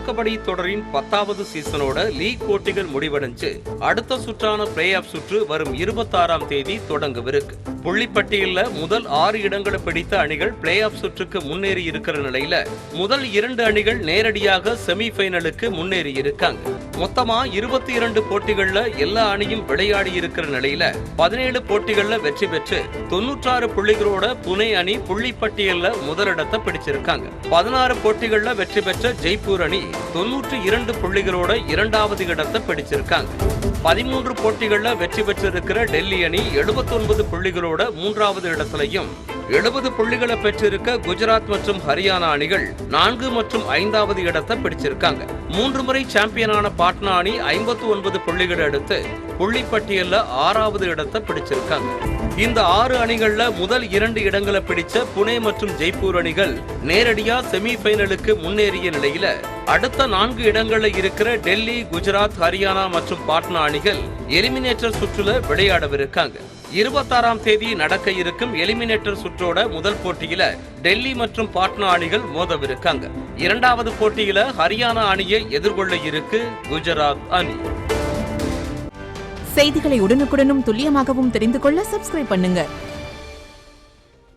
கபடி தொடரின் 10வது சீசனோட லீக் போட்டிகள் முடிவடைஞ்சு அடுத்த சுற்றான பிளே ஆஃப் சுற்று வரும் 26ஆம் தேதி தொடங்கவிருக்கு. புள்ளிப்பட்டியல்ல முதல் 6 இடங்களை பிடித்த அணிகள் பிளே ஆஃப் சுற்றுக்கு முன்னேறி இருக்கிற நிலையில முதல் 2 அணிகள் நேரடியாக செமிஃபைனலுக்கு முன்னேறி இருக்காங்க. மொத்தமா 22 போட்டிகள்ல எல்லா அணியும் விளையாடி இருக்கிற நிலையில 17 போட்டிகள்ல வெற்றி பெற்று 96 புள்ளிகளோட புனே அணி புள்ளிப்பட்டியல்ல முதலிடத்தை பிடிச்சிருக்காங்க. 16 போட்டிகள்ல வெற்றி பெற்ற ஜெய்ப்பூர் அணி 92 புள்ளிகளோட 2வது இடத்தை பிடிச்சிருக்காங்க. 13 போட்டிகள்ல வெற்றி பெற்றிருக்கிற டெல்லி அணி 79 புள்ளிகளோட 3வது இடத்திலையும் 70 புள்ளிகளை பெற்றிருக்க குஜராத் மற்றும் ஹரியானா அணிகள் 4 மற்றும் 5வது இடத்தை பிடிச்சிருக்காங்க. 3 முறை சாம்பியனான பாட்னா அணி 59 புள்ளிகளை எடுத்து புள்ளிப்பட்டியல்ல 6வது இடத்தை பிடிச்சிருக்காங்க. இந்த 6 அணிகள்ல முதல் 2 இடங்களை பிடிச்ச புனே மற்றும் ஜெய்ப்பூர் அணிகள் நேரடியா செமிஃபைனலுக்கு முன்னேறிய நிலையில அடுத்த 4 இடங்கள்ல இருக்கிற டெல்லி, குஜராத், ஹரியானா மற்றும் பாட்னா அணிகள் எலிமினேட்டர் சுற்றுல விளையாடவிருக்காங்க. 26ஆம் தேதி நடக்க இருக்கும் எலிமினேட்டர் சுற்றோட முதல் போட்டியில டெல்லி மற்றும் பாட்னா அணிகள் மோதவிருக்காங்க. 2வது போட்டியில ஹரியானா அணியை எதிர்கொள்ள இருக்கு குஜராத் அணி. செய்திகளை உடனுக்குடனும் துல்லியமாகவும் தெரிந்து கொள்ள சப்ஸ்கிரைப் பண்ணுங்க.